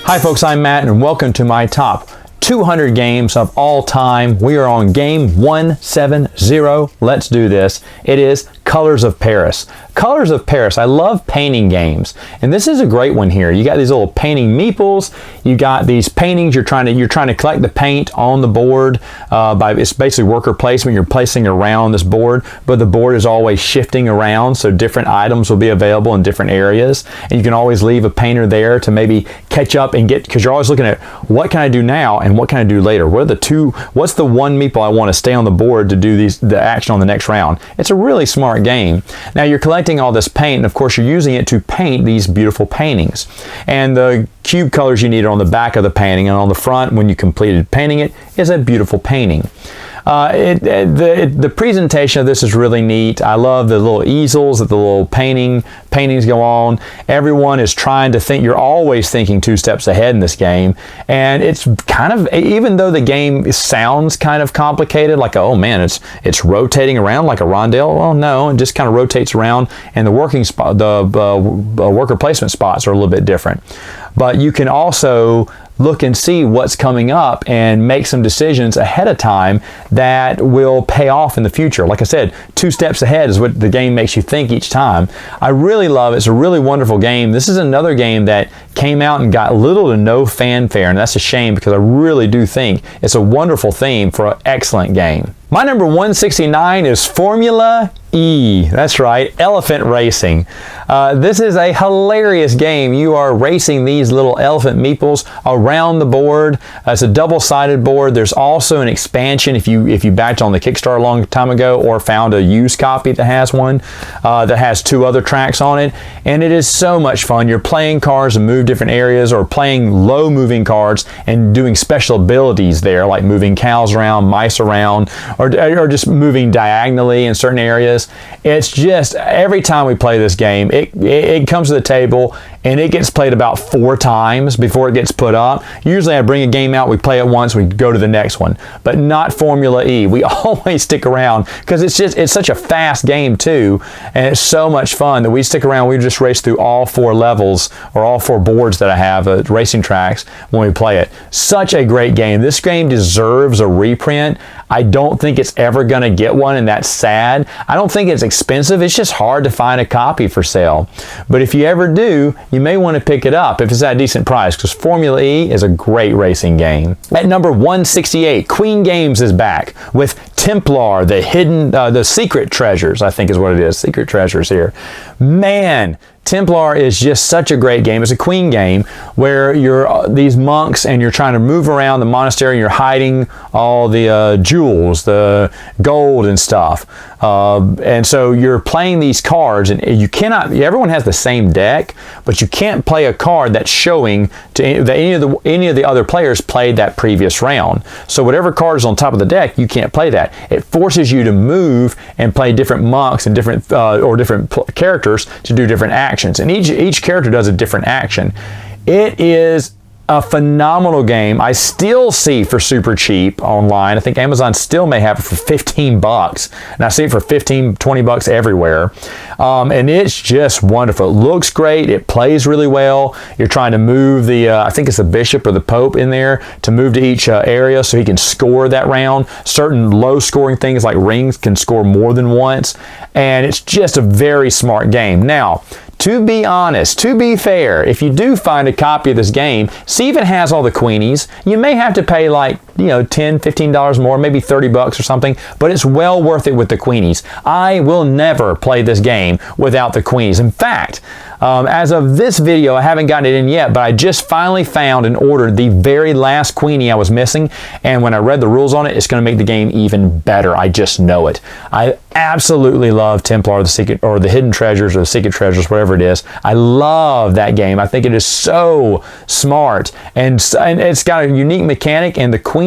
Hi folks, I'm Matt and welcome to my top 200 games of all time. We are on game 170. Let's do this. It is Colors of Paris. Colors of Paris. I love painting games, and this is a great one here. You got these little painting meeples. You got these paintings. You're trying to collect the paint on the board. It's basically worker placement. You're placing around this board, but the board is always shifting around, so different items will be available in different areas. And you can always leave a painter there to maybe catch up and get, because you're always looking at what can I do now and what can I do later. What's the one meeple I want to stay on the board to do the action on the next round? It's a really smart game. Now you're collecting all this paint, and of course you're using it to paint these beautiful paintings. And the cube colors you need are on the back of the painting, and on the front, when you completed painting it, is a beautiful painting. The presentation of this is really neat. I love the little easels that the little paintings go on. Everyone is trying to think. You're always thinking 2 steps ahead in this game, and it's kind of, even though the game sounds kind of complicated, like, oh man, it's rotating around like a rondelle. Well, no, it just kind of rotates around, and the worker placement spots are a little bit different. But you can also look and see what's coming up and make some decisions ahead of time that will pay off in the future. Like I said, 2 steps ahead is what the game makes you think each time. I really love it. It's a really wonderful game. This is another game that came out and got little to no fanfare, and that's a shame because I really do think it's a wonderful theme for an excellent game. My number 169 is Formula E. That's right, elephant racing. This is a hilarious game. You are racing these little elephant meeples around the board. It's a double-sided board. There's also an expansion if you backed on the Kickstarter a long time ago or found a used copy that has one that has 2 other tracks on it, and it is so much fun. You're playing cars and move different areas, or playing low-moving cars and doing special abilities there, like moving cows around, mice around, or just moving diagonally in certain areas. It's just, every time we play this game, it comes to the table and it gets played about 4 times before it gets put up. Usually I bring a game out, we play it once, we go to the next one. But not Formula E. We always stick around because it's such a fast game too, and it's so much fun that we stick around. We just race through all 4 levels, or all 4 boards that I have at racing tracks when we play it. Such a great game. This game deserves a reprint. I don't think it's ever going to get one, and that's sad. I don't think it's expensive. It's just hard to find a copy for sale. But if you ever do, you may want to pick it up if it's at a decent price, because Formula E is a great racing game. At number 168, Queen Games is back with Templar, the secret treasures, I think is what it is. Secret treasures here. Man, Templar is just such a great game. It's a Queen game where you're these monks and you're trying to move around the monastery and you're hiding all the jewels, the gold and stuff. And so you're playing these cards, and you cannot, everyone has the same deck, but you can't play a card that's showing that any of the other players played that previous round. So whatever card is on top of the deck, you can't play that. It forces you to move and play different monks and different characters to do different actions, and each character does a different action. It is a phenomenal game. I still see for super cheap online. I think Amazon still may have it for 15 bucks, and I see it for 15, 20 bucks everywhere. And it's just wonderful. It looks great. It plays really well. You're trying to move I think it's the bishop or the pope in there, to move to each area so he can score that round. Certain low scoring things like rings can score more than once, and it's just a very smart game. Now, to be honest, to be fair, if you do find a copy of this game, see if it has all the queenies. You may have to pay like, $10, $15 more, maybe 30 bucks or something, but it's well worth it with the queenies. I will never play this game without the queenies. In fact, as of this video, I haven't gotten it in yet, but I just finally found and ordered the very last queenie I was missing, and when I read the rules on it, it's going to make the game even better. I just know it. I absolutely love Templar, the Hidden Treasures, or the Secret Treasures, whatever it is. I love that game. I think it is so smart, and it's got a unique mechanic, and the queenies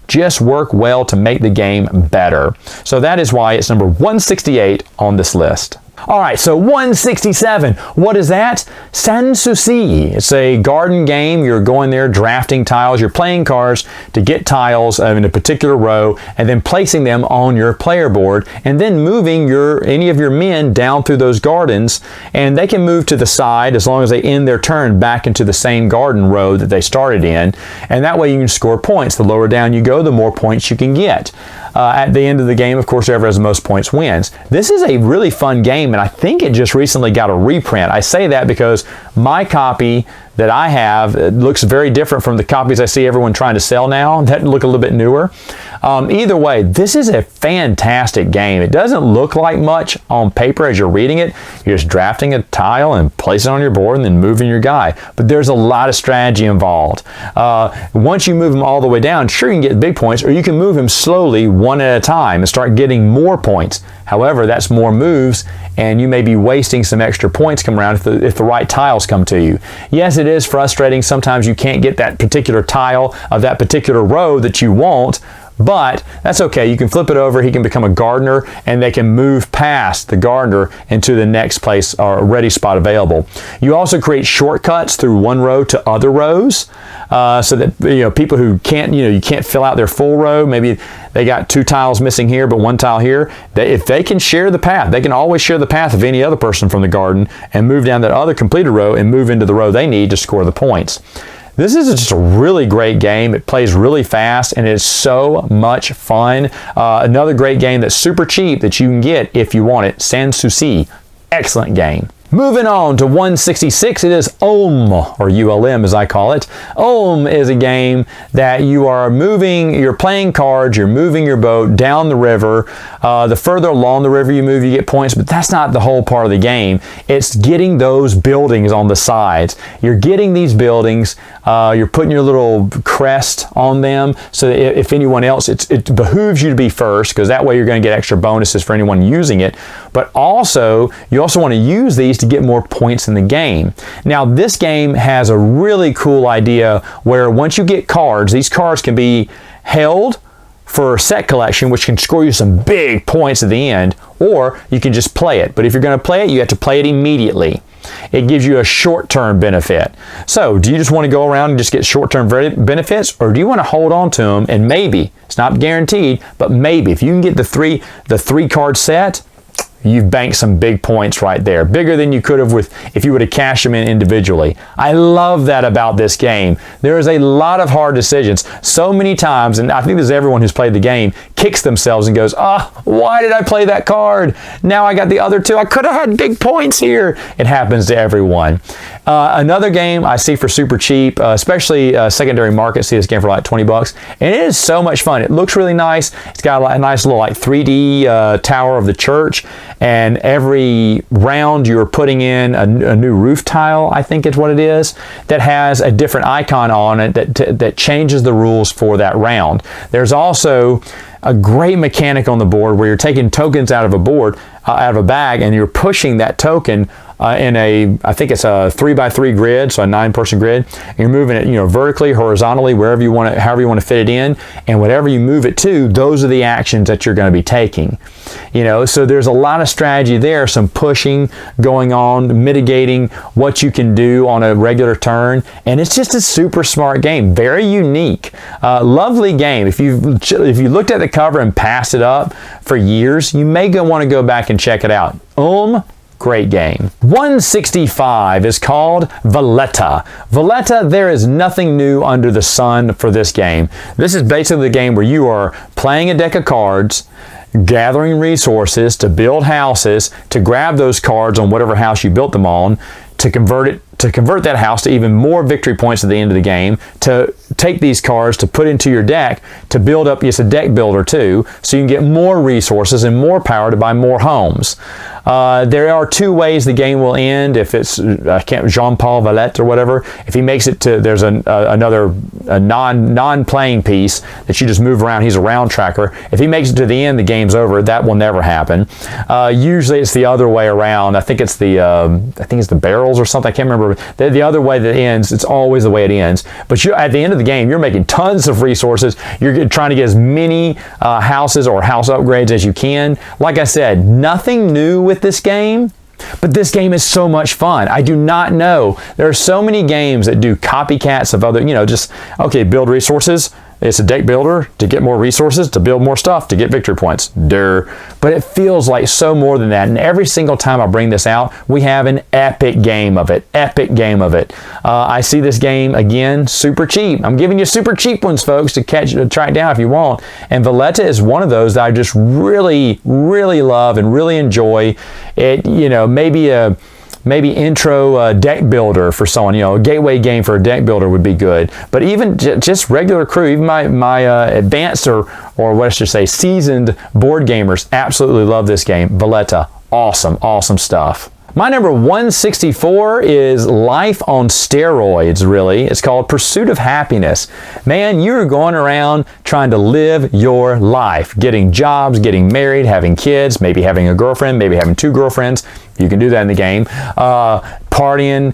just work well to make the game better. So that is why it's number 168 on this list. All right, so 167. What is that? Sanssouci. It's a garden game. You're going there drafting tiles. You're playing cards to get tiles in a particular row and then placing them on your player board and then moving any of your men down through those gardens, and they can move to the side as long as they end their turn back into the same garden row that they started in, and that way you can score points. The lower down you go, the more points you can get. At the end of the game, of course, whoever has the most points wins. This is a really fun game, and I think it just recently got a reprint. I say that because my copy that I have looks very different from the copies I see everyone trying to sell now that look a little bit newer. Either way, this is a fantastic game. It doesn't look like much on paper as you're reading it. You're just drafting a tile and placing it on your board and then moving your guy. But there's a lot of strategy involved. Once you move him all the way down, sure, you can get big points, or you can move him slowly one at a time and start getting more points. However, that's more moves, and you may be wasting some extra points come around if the right tiles come to you. Yes, it is frustrating. Sometimes you can't get that particular tile of that particular row that you want, but that's okay. You can flip it over. He can become a gardener, and they can move past the gardener into the next place or ready spot available. You also create shortcuts through one row to other rows, so that people who can't you can't fill out their full row. Maybe they got 2 tiles missing here, but 1 tile here. If they can share the path, they can always share the path of any other person from the garden and move down that other completed row and move into the row they need to score the points. This is just a really great game. It plays really fast and it's so much fun. Another great game that's super cheap that you can get if you want it. Sanssouci. Excellent game. Moving on to 166, it is Ulm, or ULM as I call it. Ulm is a game that you're playing cards, you're moving your boat down the river. The further along the river you move, you get points, but that's not the whole part of the game. It's getting those buildings on the sides. You're getting these buildings, you're putting your little crest on them, so that if anyone else, it behooves you to be first, because that way you're going to get extra bonuses for anyone using it. But also, you also want to use these to get more points in the game. Now, this game has a really cool idea where once you get cards, these cards can be held for set collection, which can score you some big points at the end, or you can just play it. But if you're going to play it, you have to play it immediately. It gives you a short-term benefit. So, do you just want to go around and just get short-term benefits, or do you want to hold on to them and maybe, it's not guaranteed, but maybe if you can get the three card set, you've banked some big points right there. Bigger than you could have if you would have cashed them in individually. I love that about this game. There is a lot of hard decisions. So many times, and I think this is everyone who's played the game, kicks themselves and goes, why did I play that card? Now I got the other 2. I could have had big points here. It happens to everyone. Another game I see for super cheap, especially secondary market, see this game for like 20 bucks. And it is so much fun. It looks really nice. It's got a nice little like 3D tower of the church. And every round you're putting in a new roof tile, I think is what it is, that has a different icon on it that changes the rules for that round. There's also a great mechanic on the board where you're taking tokens out of a bag, and you're pushing that token in I think it's a 3x3 grid, so a 9-person grid. And you're moving it, vertically, horizontally, wherever you want it, however you want to fit it in, and whatever you move it to, those are the actions that you're going to be taking. So there's a lot of strategy there, some pushing going on, mitigating what you can do on a regular turn, and it's just a super smart game, very unique, lovely game. If you looked at the cover and passed it up for years, you may want to go back and check it out. Great game. 165 is called Valletta. Valletta, there is nothing new under the sun for this game. This is basically the game where you are playing a deck of cards, gathering resources to build houses, to grab those cards on whatever house you built them on, to convert that house to even more victory points at the end of the game, to take these cards to put into your deck to build up, it's a deck builder too, so you can get more resources and more power to buy more homes. There are 2 ways the game will end. If it's Jean-Paul Valletta or whatever, if he makes it to, there's another non-playing piece that you just move around. He's a round tracker. If he makes it to the end, the game's over. That will never happen. Usually it's the other way around. I think it's the barrels or something. I can't remember. The other way that it ends, it's always the way it ends. But at the end of the game, you're making tons of resources. You're trying to get as many houses or house upgrades as you can. Like I said, nothing new with with this game, but this game is so much fun. I do not know. There are so many games that do copycats of other, just, okay, build resources. It's a deck builder to get more resources, to build more stuff, to get victory points. Durr. But it feels like so more than that. And every single time I bring this out, we have an epic game of it. Epic game of it. I see this game, again, super cheap. I'm giving you super cheap ones, folks, to track down if you want. And Valletta is one of those that I just really, really love and really enjoy. It, maybe intro deck builder for someone, a gateway game for a deck builder would be good. But even just regular crew, even my advanced or what I should say, seasoned board gamers absolutely love this game. Valletta, awesome, awesome stuff. My number 164 is life on steroids, really. It's called Pursuit of Happiness. Man, you're going around trying to live your life, getting jobs, getting married, having kids, maybe having a girlfriend, maybe having 2 girlfriends. You can do that in the game. Partying,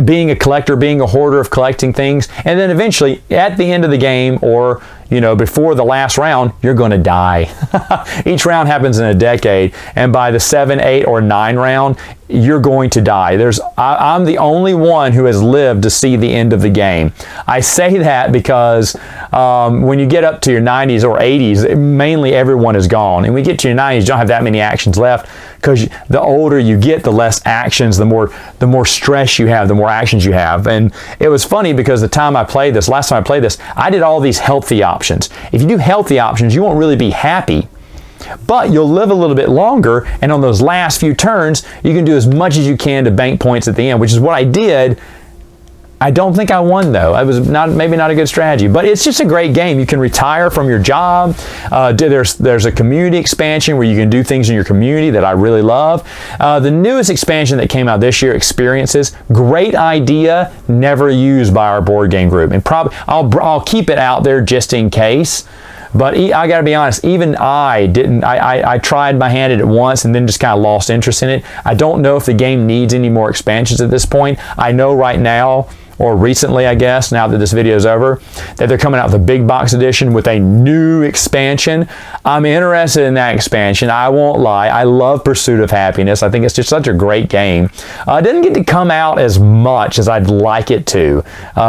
being a collector, being a hoarder of collecting things. And then eventually, at the end of the game, or before the last round, you're going to die. Each round happens in a decade, and by the 7, 8, or 9 round, you're going to die. I'm the only one who has lived to see the end of the game. I say that because when you get up to your 90s or 80s, mainly everyone is gone. And when you get to your 90s, you don't have that many actions left, because the older you get, the less actions, the more stress you have, the more actions you have. And it was funny because last time I played this, I did all these healthy options. If you do healthy options, you won't really be happy, but you'll live a little bit longer, and on those last few turns, you can do as much as you can to bank points at the end, which is what I did. I don't think I won, though. It was maybe not a good strategy, but it's just a great game. You can retire from your job. There's a community expansion where you can do things in your community that I really love. The newest expansion that came out this year, Experiences, great idea, never used by our board game group, and probably I'll keep it out there just in case. But I got to be honest, even I didn't. I tried my hand at it once and then just kind of lost interest in it. I don't know if the game needs any more expansions at this point. I know right now, or recently, I guess, now that this video is over, that they're coming out with a big box edition with a new expansion. I'm interested in that expansion. I won't lie. I love Pursuit of Happiness. I think it's just such a great game. It didn't get to come out as much as I'd like it to.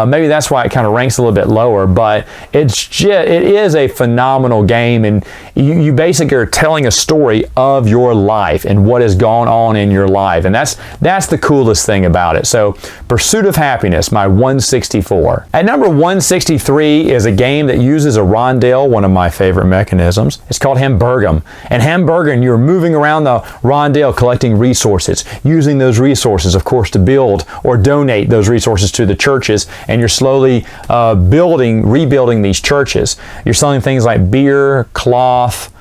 Maybe that's why it kind of ranks a little bit lower, but it is a phenomenal game, and you basically are telling a story of your life and what has gone on in your life, and that's the coolest thing about it. So Pursuit of Happiness, my 164. At number 163 is a game that uses a rondel, one of my favorite mechanisms. It's called Hamburgum. And Hamburgum, you're moving around the rondel collecting resources, using those resources, of course, to build or donate those resources to the churches, and you're slowly rebuilding these churches. You're selling things like beer, cloth,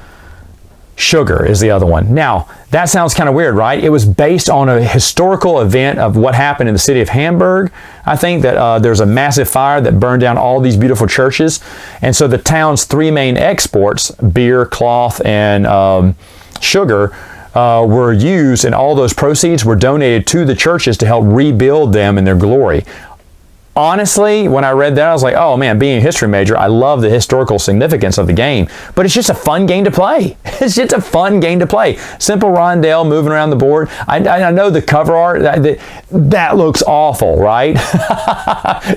sugar is the other one. Now, that sounds kind of weird, right? It was based on a historical event of what happened in the city of Hamburg. I think that there's a massive fire that burned down all these beautiful churches. And so the town's 3 main exports, beer, cloth, and sugar, were used, and all those proceeds were donated to the churches to help rebuild them in their glory. Honestly, when I read that, I was like, oh man, being a history major, I love the historical significance of the game, but it's just a fun game to play. It's just a fun game to play. Simple rondel moving around the board. I know the cover art, that looks awful, right?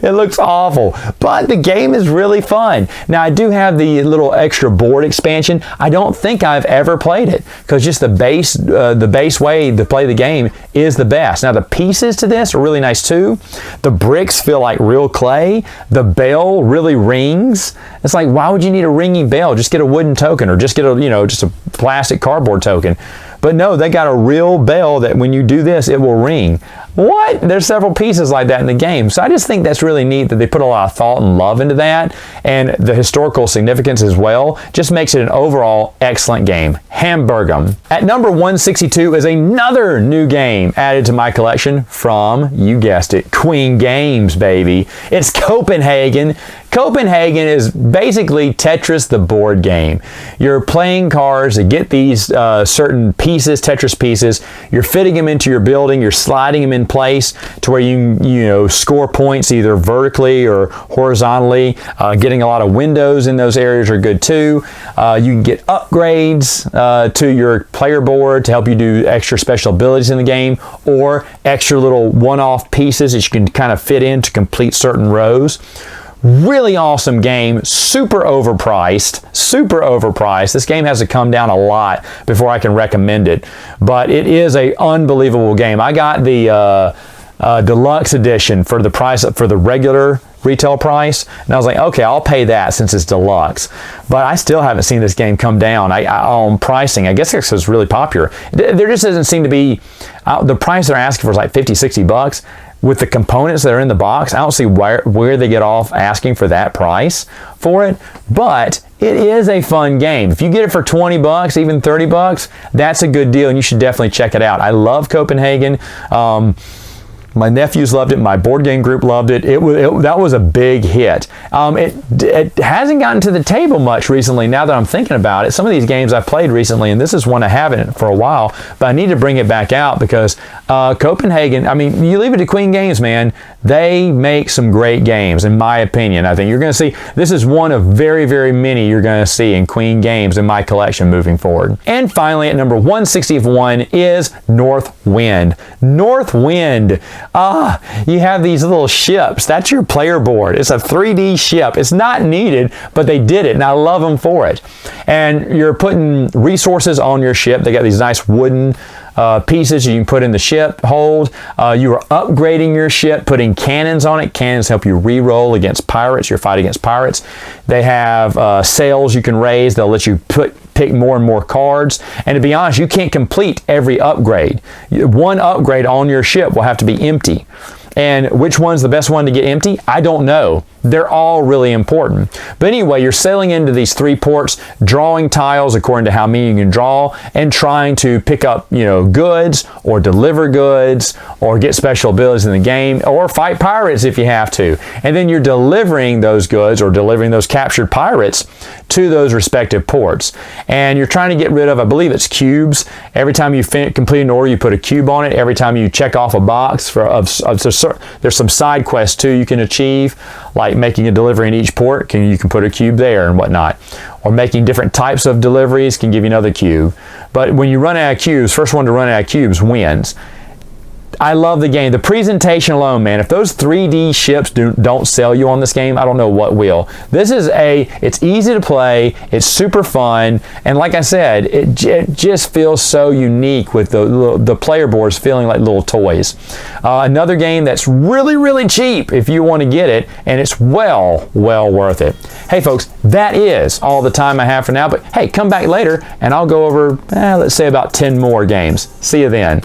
It looks awful, but the game is really fun. Now, I do have the little extra board expansion. I don't think I've ever played it, because just the base way to play the game is the best. Now, the pieces to this are really nice too. The bricks feel like real clay. The bell really rings. It's like, why would you need a ringing bell? Just get a wooden token, or just get just a plastic cardboard token. But no, they got a real bell that when you do this, it will ring. What? There's several pieces like that in the game. So I just think that's really neat that they put a lot of thought and love into that, and the historical significance as well just makes it an overall excellent game. Hamburgum. At number 162 is another new game added to my collection from, you guessed it, Queen Games, baby. It's Copenhagen. Copenhagen is basically Tetris the board game. You're playing cards to get these certain pieces, Tetris pieces. You're fitting them into your building. You're sliding them in place to where you score points either vertically or horizontally. Getting a lot of windows in those areas are good too. You can get upgrades to your player board to help you do extra special abilities in the game, or extra little one-off pieces that you can kind of fit in to complete certain rows. Really awesome game, super overpriced. This game has to come down a lot before I can recommend it, but it is an unbelievable game. I got the deluxe edition for the price, for the regular retail price, and I was like, okay, I'll pay that since it's deluxe. But I still haven't seen this game come down on pricing. I guess it's because it's really popular. There just doesn't seem to be, the price they're asking for is like 50, 60 bucks. With the components that are in the box, I don't see where they get off asking for that price for it, but it is a fun game. If you get it for 20 bucks, even 30 bucks, that's a good deal, and you should definitely check it out. I love Copenhagen. My nephews loved it. My board game group loved it. That was a big hit. It hasn't gotten to the table much recently now that I'm thinking about it. Some of these games I've played recently, and this is one I haven't for a while, but I need to bring it back out because Copenhagen, I mean, you leave it to Queen Games, man. They make some great games, in my opinion. I think you're going to see, this is one of very, very many you're going to see in Queen Games in my collection moving forward. And finally, at number 161 is Northwind. Northwind. You have these little ships. That's your player board. It's a 3D ship. It's not needed, but they did it, and I love them for it. And you're putting resources on your ship. They got these nice wooden pieces you can put in the ship hold. You are upgrading your ship, putting cannons on it. Cannons help you re-roll against pirates, your fight against pirates. They have sails you can raise. They'll let you pick more and more cards. And to be honest, you can't complete every upgrade. One upgrade on your ship will have to be empty. And which one's the best one to get empty? I don't know. They're all really important. But anyway, you're sailing into these 3 ports, drawing tiles according to how many you can draw, and trying to pick up, goods, or deliver goods, or get special abilities in the game, or fight pirates if you have to. And then you're delivering those goods, or delivering those captured pirates to those respective ports. And you're trying to get rid of, I believe it's cubes. Every time you complete an order, you put a cube on it. Every time you check off a box, there's some side quests too you can achieve, like making a delivery in each port, you can put a cube there and whatnot. Or making different types of deliveries can give you another cube. But when you run out of cubes, first one to run out of cubes wins. I love the game. The presentation alone, man, if those 3D ships don't sell you on this game, I don't know what will. It's easy to play, it's super fun, and like I said, it just feels so unique with the player boards feeling like little toys. Another game that's really, really cheap if you want to get it, and it's well worth it. Hey folks, that is all the time I have for now, but hey, come back later and I'll go over, let's say about 10 more games. See you then.